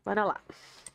Bora lá.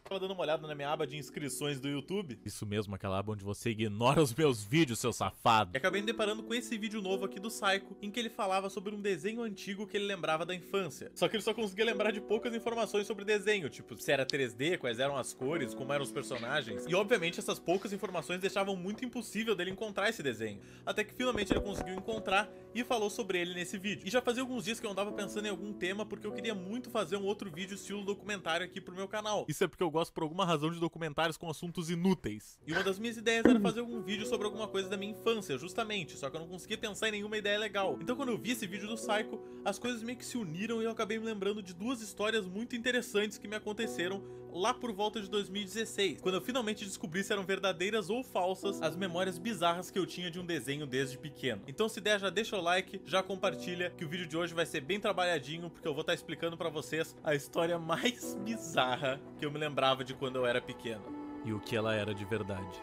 Tava dando uma olhada na minha aba de inscrições do YouTube. Isso mesmo, aquela aba onde você ignora os meus vídeos, seu safado. E acabei me deparando com esse vídeo novo aqui do Psycho, em que ele falava sobre um desenho antigo que ele lembrava da infância. Só que ele só conseguia lembrar de poucas informações sobre o desenho, tipo, se era 3D, quais eram as cores, como eram os personagens. E obviamente essas poucas informações deixavam muito impossível dele encontrar esse desenho. Até que finalmente ele conseguiu encontrar e falou sobre ele nesse vídeo. E já fazia alguns dias que eu andava pensando em algum tema, porque eu queria muito fazer um outro vídeo estilo documentário aqui pro meu canal. Isso é porque eu gosto por alguma razão de documentários com assuntos inúteis. E uma das minhas ideias era fazer algum vídeo sobre alguma coisa da minha infância, justamente, só que eu não conseguia pensar em nenhuma ideia legal. Então quando eu vi esse vídeo do Psycho, as coisas meio que se uniram e eu acabei me lembrando de duas histórias muito interessantes que me aconteceram lá por volta de 2016, quando eu finalmente descobri se eram verdadeiras ou falsas as memórias bizarras que eu tinha de um desenho desde pequeno. Então se der, já deixa o like, já compartilha, que o vídeo de hoje vai ser bem trabalhadinho, porque eu vou estar explicando pra vocês a história mais bizarra que eu me lembrava de quando eu era pequeno. E o que ela era de verdade.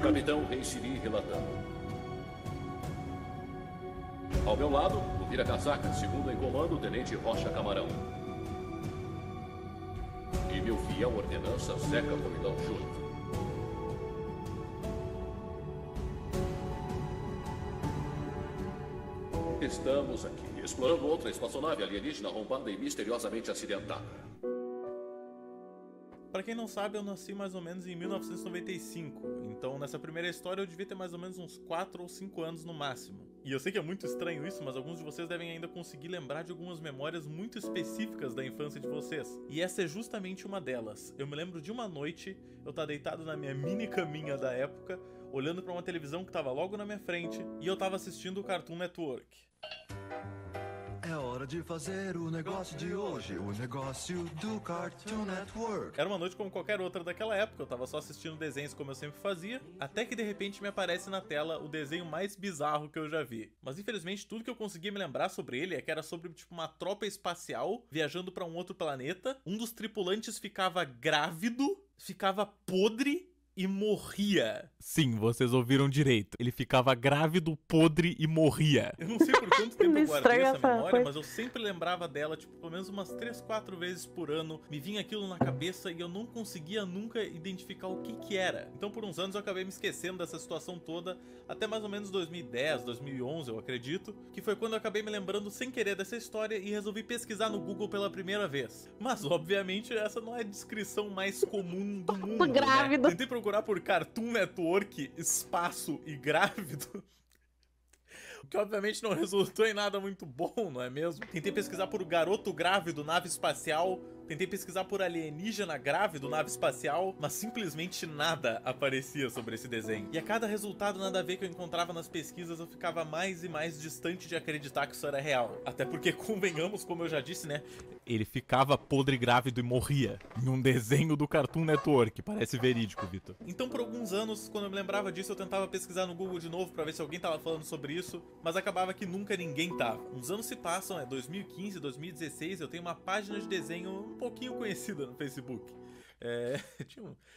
Capitão Reichiri relatando. Ao meu lado, o vira-casaca, segundo em comando, o Tenente Rocha Camarão. E meu fiel ordenança, Zeca Polidão Júnior. Estamos aqui, explorando outra espaçonave alienígena arrombada e misteriosamente acidentada. Pra quem não sabe, eu nasci mais ou menos em 1995, então nessa primeira história eu devia ter mais ou menos uns 4 ou 5 anos no máximo. E eu sei que é muito estranho isso, mas alguns de vocês devem ainda conseguir lembrar de algumas memórias muito específicas da infância de vocês. E essa é justamente uma delas. Eu me lembro de uma noite, eu tava deitado na minha mini caminha da época, olhando pra uma televisão que tava logo na minha frente, e eu tava assistindo o Cartoon Network. É hora de fazer o negócio de hoje, o negócio do Cartoon Network. Era uma noite como qualquer outra daquela época, eu tava só assistindo desenhos como eu sempre fazia, até que de repente me aparece na tela o desenho mais bizarro que eu já vi. Mas infelizmente tudo que eu conseguia me lembrar sobre ele é que era sobre tipo uma tropa espacial viajando pra um outro planeta, um dos tripulantes ficava grávido, ficava podre e morria. Sim, vocês ouviram direito. Ele ficava grávido, podre e morria. Eu não sei por quanto tempo eu guardei essa memória, mas eu sempre lembrava dela, tipo, pelo menos umas 3, 4 vezes por ano. Me vinha aquilo na cabeça e eu não conseguia nunca identificar o que que era. Então por uns anos eu acabei me esquecendo dessa situação toda, até mais ou menos 2010, 2011, eu acredito, que foi quando eu acabei me lembrando sem querer dessa história e resolvi pesquisar no Google pela primeira vez. Mas obviamente essa não é a descrição mais comum do mundo, Grávido. né? Tentei procurar por Cartoon Network, espaço e grávido, o que obviamente não resultou em nada muito bom, não é mesmo? Tentei pesquisar por garoto grávido, nave espacial, tentei pesquisar por alienígena grávido, nave espacial, mas simplesmente nada aparecia sobre esse desenho. E a cada resultado nada a ver que eu encontrava nas pesquisas, eu ficava mais e mais distante de acreditar que isso era real. Até porque, convenhamos, como eu já disse, né? Ele ficava podre, grávido e morria em um desenho do Cartoon Network. Parece verídico, Vitor. Então, por alguns anos, quando eu me lembrava disso, eu tentava pesquisar no Google de novo pra ver se alguém tava falando sobre isso, mas acabava que nunca ninguém tava. Uns anos se passam, 2015, 2016, eu tenho uma página de desenho um pouquinho conhecida no Facebook.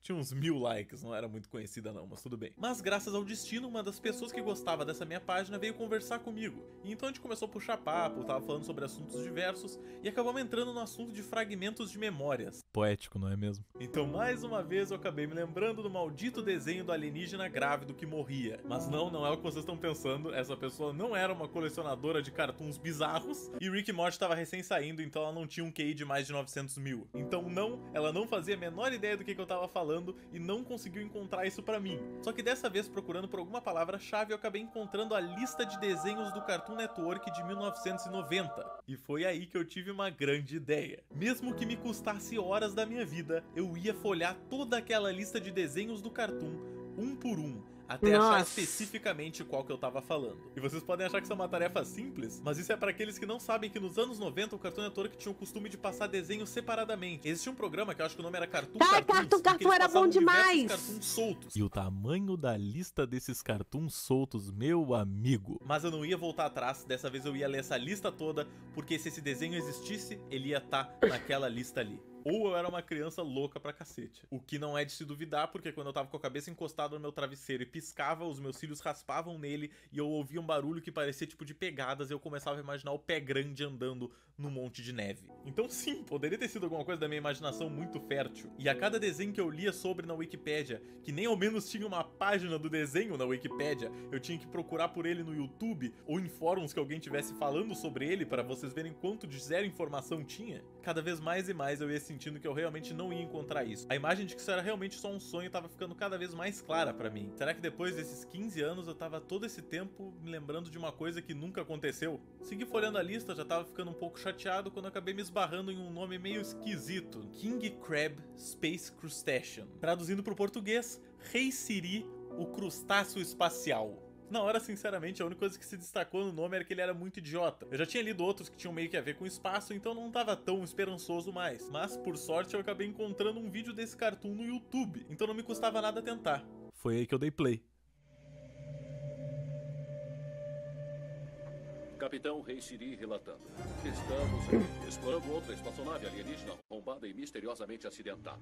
Tinha uns 1000 likes, não era muito conhecida não, mas tudo bem. Mas graças ao destino, uma das pessoas que gostava dessa minha página veio conversar comigo. E então a gente começou a puxar papo, tava falando sobre assuntos diversos e acabamos entrando no assunto de fragmentos de memórias. Poético, não é mesmo? Então mais uma vez eu acabei me lembrando do maldito desenho do alienígena grávido que morria. Mas não é o que vocês estão pensando, essa pessoa não era uma colecionadora de cartoons bizarros e Rick e Morty tava recém saindo, então ela não tinha um QI de mais de 900 mil. Então ela não fazia a menor ideia do que eu tava falando e não conseguiu encontrar isso pra mim. Só que dessa vez, procurando por alguma palavra-chave, eu acabei encontrando a lista de desenhos do Cartoon Network de 1990. E foi aí que eu tive uma grande ideia. Mesmo que me custasse horas da minha vida, eu ia folhear toda aquela lista de desenhos do Cartoon, um por um, até achar especificamente qual que eu tava falando. E vocês podem achar que isso é uma tarefa simples, mas isso é para aqueles que não sabem que nos anos 90 o Cartoon Network tinha o costume de passar desenhos separadamente. Existia um programa que eu acho que o nome era Cartoon Cartoons, Cartoon era bom demais! Cartoons soltos. E o tamanho da lista desses cartoons soltos, meu amigo. Mas eu não ia voltar atrás, dessa vez eu ia ler essa lista toda, porque se esse desenho existisse, ele ia estar naquela lista ali. ou eu era uma criança louca pra cacete. O que não é de se duvidar, porque quando eu tava com a cabeça encostada no meu travesseiro e piscava, os meus cílios raspavam nele e eu ouvia um barulho que parecia tipo de pegadas e eu começava a imaginar o pé grande andando no monte de neve. Então sim, poderia ter sido alguma coisa da minha imaginação muito fértil. E a cada desenho que eu lia sobre na Wikipédia, que nem ao menos tinha uma página do desenho na Wikipédia, eu tinha que procurar por ele no YouTube ou em fóruns que alguém tivesse falando sobre ele para vocês verem quanto de zero informação tinha. Cada vez mais e mais eu ia sentindo que eu realmente não ia encontrar isso. A imagem de que isso era realmente só um sonho tava ficando cada vez mais clara pra mim. Será que depois desses 15 anos eu tava todo esse tempo me lembrando de uma coisa que nunca aconteceu? Segui folhando a lista, já tava ficando um pouco chateado quando eu acabei me esbarrando em um nome meio esquisito. King Crab Space Crustacean. Traduzindo pro português, Rei Siri, o crustáceo espacial. Na hora, sinceramente, a única coisa que se destacou no nome era que ele era muito idiota. Eu já tinha lido outros que tinham meio que a ver com espaço, então não tava tão esperançoso mais. Mas, por sorte, eu acabei encontrando um vídeo desse cartoon no YouTube, então não me custava nada tentar. Foi aí que eu dei play. Capitão Rei Siri relatando. Estamos aqui, explorando outra espaçonave alienígena arrombada e misteriosamente acidentada.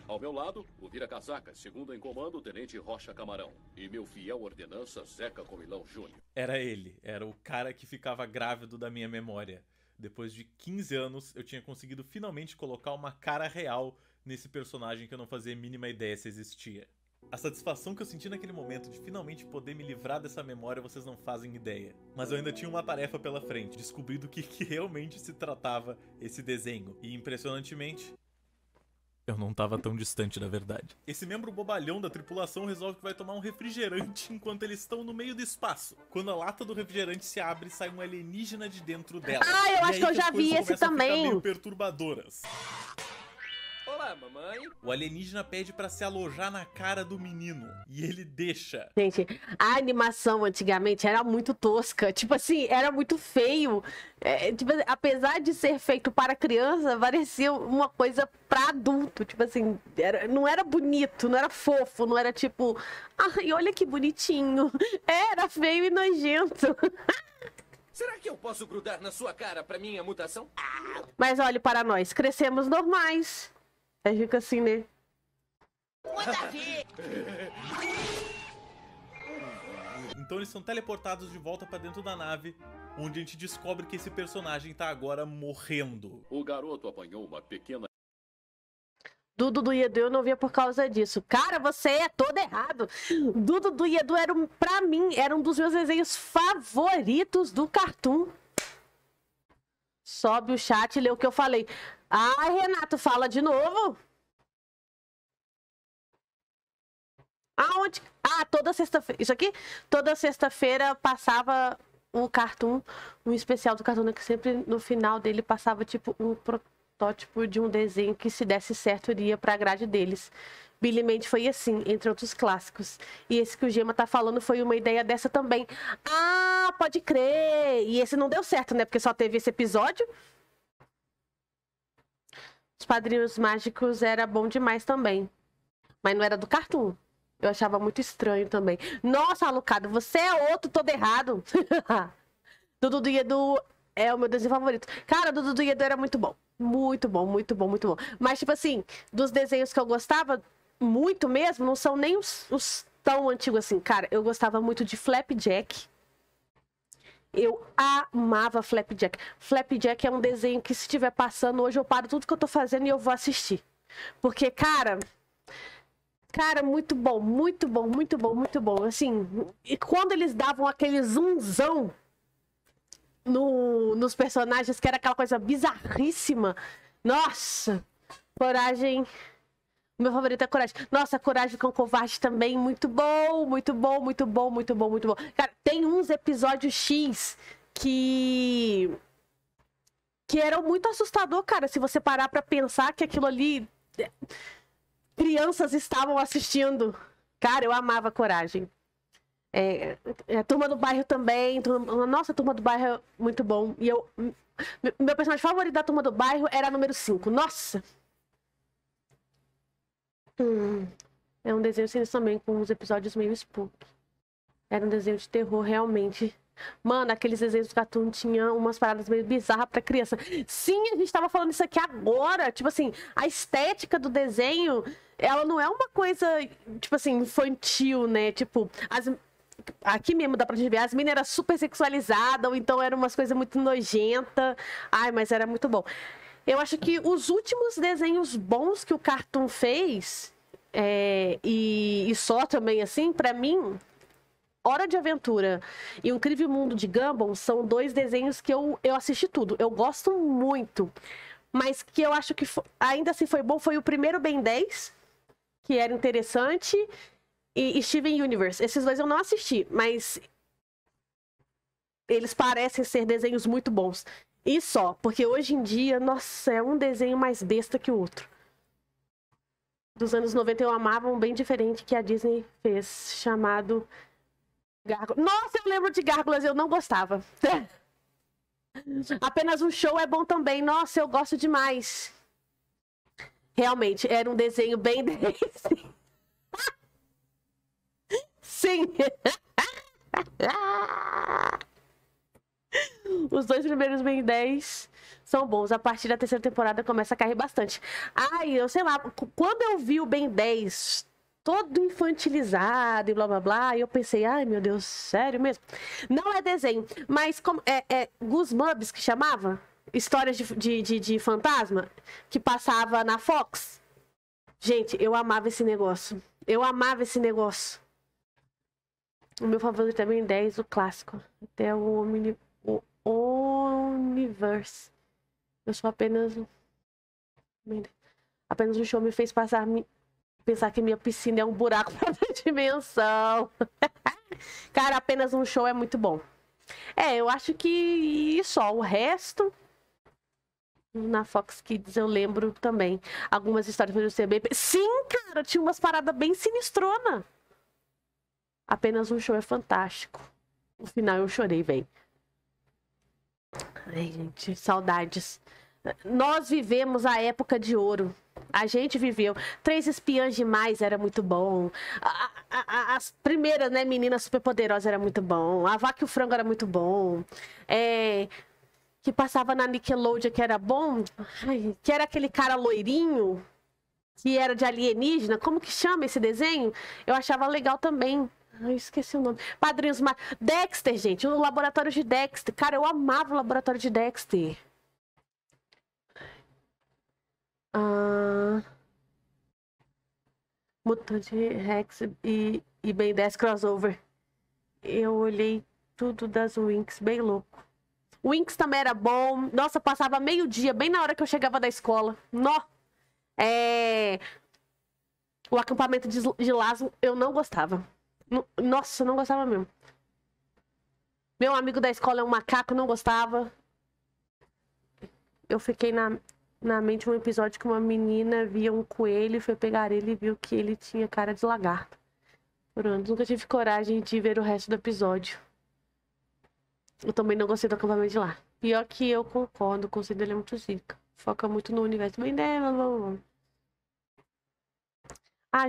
Ao meu lado, o vira-casacas, segundo em comando, o Tenente Rocha Camarão. E meu fiel ordenança, Zeca Comilão Júnior. Era ele, era o cara que ficava grávido da minha memória. Depois de 15 anos, eu tinha conseguido finalmente colocar uma cara real nesse personagem que eu não fazia a mínima ideia se existia. A satisfação que eu senti naquele momento de finalmente poder me livrar dessa memória, vocês não fazem ideia. Mas eu ainda tinha uma tarefa pela frente, descobrir do que realmente se tratava esse desenho. E impressionantemente, eu não tava tão distante da verdade. Esse membro bobalhão da tripulação resolve que vai tomar um refrigerante enquanto eles estão no meio do espaço. Quando a lata do refrigerante se abre, sai um alienígena de dentro dela. Ah, eu acho que eu já vi esse também. Meio perturbadoras. Olá, mamãe. O alienígena pede pra se alojar na cara do menino. E ele deixa. Gente, a animação antigamente era muito tosca. Tipo assim, era muito feio. Tipo, apesar de ser feito para criança, parecia uma coisa pra adulto. Tipo assim, não era bonito, não era fofo, não era tipo... Ai, olha que bonitinho. Era feio e nojento. Será que eu posso grudar na sua cara pra minha mutação? Mas olhe para nós, crescemos normais. Aí fica assim, né? Então eles são teleportados de volta pra dentro da nave, onde a gente descobre que esse personagem tá agora morrendo. O garoto apanhou uma pequena... Dudu do Edu eu não via por causa disso. Cara, você é todo errado. Dudu do Edu pra mim, era um dos meus desenhos favoritos do Cartoon. Sobe o chat e lê o que eu falei. Ah, Renato, fala de novo. Aonde? Ah, toda sexta-feira. Isso aqui? Toda sexta-feira passava um Cartoon, um especial do Cartoon, né, que sempre no final dele passava tipo um protótipo de um desenho que, se desse certo, iria pra grade deles. Billy Mandy foi assim, entre outros clássicos. E esse que o Gema tá falando foi uma ideia dessa também. Ah, pode crer! E esse não deu certo, né? Porque só teve esse episódio. Os Padrinhos Mágicos era bom demais também. Mas não era do Cartoon. Eu achava muito estranho também. Nossa, Alucado, você é outro todo errado. Dudu do Edu é o meu desenho favorito. Cara, Dudu do Edu era muito bom. Muito bom, muito bom, muito bom. Mas, tipo assim, dos desenhos que eu gostava muito mesmo, não são nem os tão antigos assim. Cara, eu gostava muito de Flapjack. Eu amava Flapjack. Flapjack é um desenho que, se estiver passando hoje, eu paro tudo que eu tô fazendo e eu vou assistir. Porque, cara, muito bom, muito bom, muito bom, muito bom. Assim, e quando eles davam aquele zoomzão nos personagens, que era aquela coisa bizarríssima. Nossa, Coragem. Meu favorito é Coragem. Nossa, Coragem com Covarde também, muito bom, muito bom, muito bom, muito bom, muito bom. Cara, tem uns episódios X que eram muito assustador, cara. Se você parar pra pensar que aquilo ali, crianças estavam assistindo. Cara, eu amava Coragem. Turma do Bairro também. Nossa, Turma do Bairro é muito bom. E meu personagem favorito da Turma do Bairro era a número 5. Nossa! É um desenho assim também, com uns episódios meio spook. Era um desenho de terror, realmente. Mano, aqueles desenhos do Cartoon tinham umas paradas meio bizarras pra criança. Sim, a gente tava falando isso aqui agora. Tipo assim, a estética do desenho, ela não é uma coisa, tipo assim, infantil, né? Tipo, aqui mesmo dá pra gente ver, as meninas eram super sexualizadas, ou então eram umas coisas muito nojentas. Ai, mas era muito bom. Eu acho que os últimos desenhos bons que o Cartoon fez, e só também, assim, pra mim, Hora de Aventura e O Incrível Mundo de Gumball são 2 desenhos que eu assisti tudo. Eu gosto muito. Mas que eu acho que ainda assim foi bom, foi o primeiro Ben 10, que era interessante, e Steven Universe. Esses 2 eu não assisti, mas eles parecem ser desenhos muito bons. E só, porque hoje em dia, nossa, é um desenho mais besta que o outro. Dos anos 90 eu amava um bem diferente que a Disney fez, chamado Gárgulas. Nossa, eu lembro de Gárgulas, eu não gostava. Apenas um Show é bom também. Nossa, eu gosto demais. Realmente, era um desenho bem desse. Sim. Os 2 primeiros Ben 10 são bons. A partir da 3ª temporada começa a cair bastante. Ai, eu sei lá, quando eu vi o Ben 10 todo infantilizado e blá blá blá, eu pensei, ai meu Deus, sério mesmo? Não é desenho, mas como Goosebumps que chamava? Histórias de fantasma que passava na Fox. Gente, eu amava esse negócio. Eu amava esse negócio. O meu favorito também é 10, o clássico. Até o Universe. Eu sou apenas um show me fez pensar que minha piscina é um buraco para dimensão. Cara, apenas um show é muito bom. Eu acho que só. O resto, na Fox Kids eu lembro também. Algumas histórias do CB. Sim, cara, tinha umas paradas bem sinistrona. Apenas um show é fantástico. No final eu chorei, velho. Ai, gente, saudades. Nós vivemos a época de ouro. A gente viveu. 3 Espiãs Demais era muito bom. As primeiras, né, Meninas Superpoderosas era muito bom. A Vaca e o Frango era muito bom. Que passava na Nickelodeon, que era bom. Ai, que era aquele cara loirinho, que era de alienígena. Como que chama esse desenho? Eu achava legal também. Ai, esqueci o nome. Padrinhos Mágicos. Dexter, gente. O Laboratório de Dexter. Cara, eu amava o Laboratório de Dexter. Mutante Rex e Ben 10 crossover. Eu olhei tudo das Winx, bem louco. Winx também era bom. Nossa, passava meio-dia, bem na hora que eu chegava da escola. O acampamento de Laszlo, eu não gostava. Nossa, eu não gostava mesmo. Meu amigo da escola é um macaco, não gostava. Eu fiquei na mente um episódio que uma menina via um coelho e foi pegar ele e viu que ele tinha cara de lagarto. Pronto, nunca tive coragem de ver o resto do episódio. Eu também não gostei do acampamento de lá. Pior que eu concordo, com o Conselho ele é muito zica. Foca muito no universo bem dela.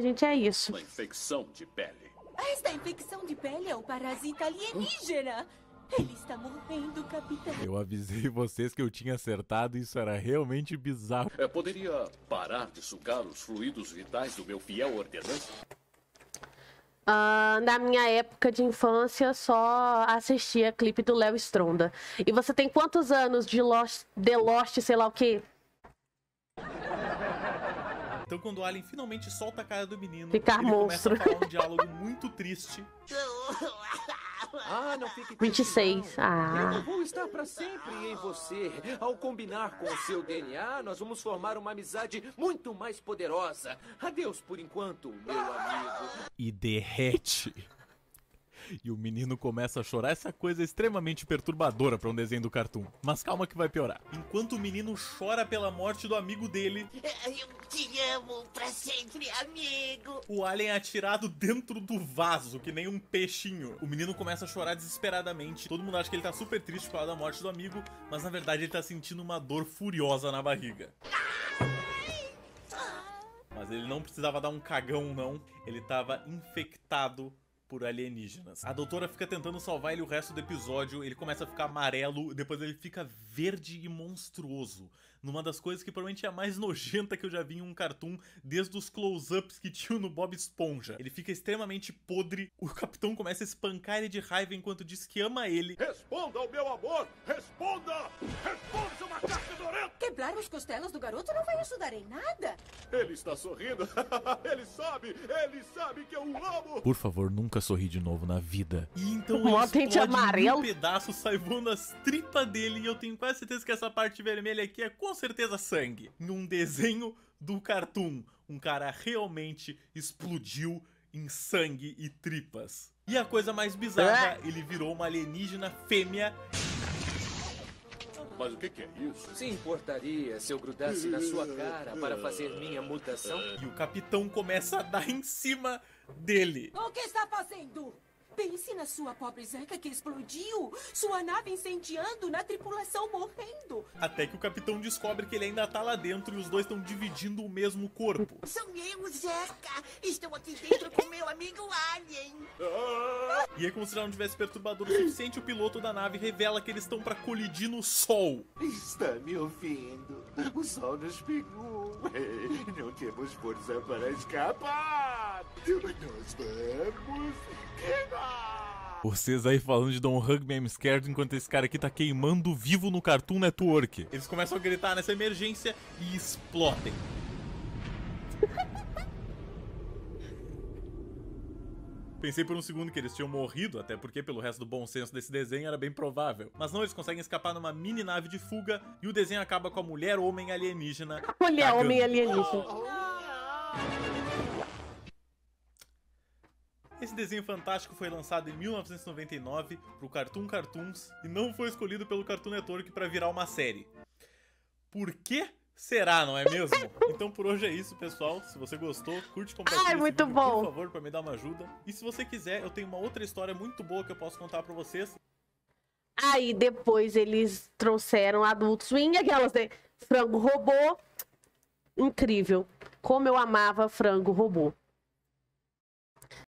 Gente, é isso. Uma infecção de pele. Esta infecção de pele é o parasita alienígena. Ele está morrendo, capitão. Eu avisei vocês que eu tinha acertado e isso era realmente bizarro. Poderia parar de sugar os fluidos vitais do meu fiel ordenante? Na minha época de infância, só assistia clipe do Léo Stronda. E você tem quantos anos de The Lost, sei lá o quê? Então quando o Alien finalmente solta a cara do menino, Ficar ele monstro. começa a falar um diálogo muito triste. Não fique triste, 26. não. Eu vou estar para sempre em você. Ao combinar com o seu DNA, nós vamos formar uma amizade muito mais poderosa. Adeus por enquanto, meu amigo. E derrete. E o menino começa a chorar. Essa coisa é extremamente perturbadora pra um desenho do Cartoon. Mas calma que vai piorar. Enquanto o menino chora pela morte do amigo dele, Eu te amo pra sempre, amigo. o Alien é atirado dentro do vaso, que nem um peixinho. O menino começa a chorar desesperadamente. Todo mundo acha que ele tá super triste por causa da morte do amigo, mas na verdade ele tá sentindo uma dor furiosa na barriga. Mas ele não precisava dar um cagão, não. Ele tava infectado por alienígenas. A doutora fica tentando salvar ele o resto do episódio, ele começa a ficar amarelo, depois ele fica verde e monstruoso. Numa das coisas que provavelmente é a mais nojenta que eu já vi em um cartoon, desde os close-ups que tinham no Bob Esponja. Ele fica extremamente podre, o capitão começa a espancar ele de raiva enquanto diz que ama ele. Responda ao meu amor! Responda! Responda, seu macaco fedorento! Quebrar as costelas do garoto não vai ajudar em nada. Ele está sorrindo. Ele sabe que eu o amo. Por favor, nunca sorri de novo na vida. E então Mó ele dente explode amarelo. em um pedaço, sai voando as tripas dele. E eu tenho quase certeza que essa parte vermelha aqui é com certeza sangue. Em um desenho do cartoon, um cara realmente explodiu em sangue e tripas. E a coisa mais bizarra, ele virou uma alienígena fêmea. Mas o que é isso? Se importaria se eu grudasse na sua cara para fazer minha mutação? E o capitão começa a dar em cima dele. O que está fazendo? Pense na sua pobre Zeca que explodiu. Sua nave incendiando, na tripulação morrendo. Até que o capitão descobre que ele ainda tá lá dentro e os dois estão dividindo o mesmo corpo. Sou eu, Zeca. Estou aqui dentro com meu amigo Alien. E aí, como se já não tivesse perturbador o suficiente, o piloto da nave revela que eles estão pra colidir no sol. Está me ouvindo? O sol nos pegou. Não temos força para escapar. Nós vamos queimar. Vocês aí falando de Don't Hug Me I'm Scared enquanto esse cara aqui tá queimando vivo no Cartoon Network. Eles começam a gritar nessa emergência e explodem. Pensei por um segundo que eles tinham morrido, até porque pelo resto do bom senso desse desenho era bem provável. Mas não, eles conseguem escapar numa mini nave de fuga e o desenho acaba com a mulher-homem alienígena. Mulher-homem alienígena. Esse desenho fantástico foi lançado em 1999 pro Cartoon Cartoons e não foi escolhido pelo Cartoon Network pra virar uma série. Por que será, não é mesmo? Então por hoje é isso, pessoal. Se você gostou, curte e compartilha esse muito vídeo, bom. por favor, pra me dar uma ajuda. E se você quiser, eu tenho uma outra história muito boa que eu posso contar pra vocês. Aí depois eles trouxeram Adult Swing, aquelas de frango robô. Incrível. Como eu amava frango robô.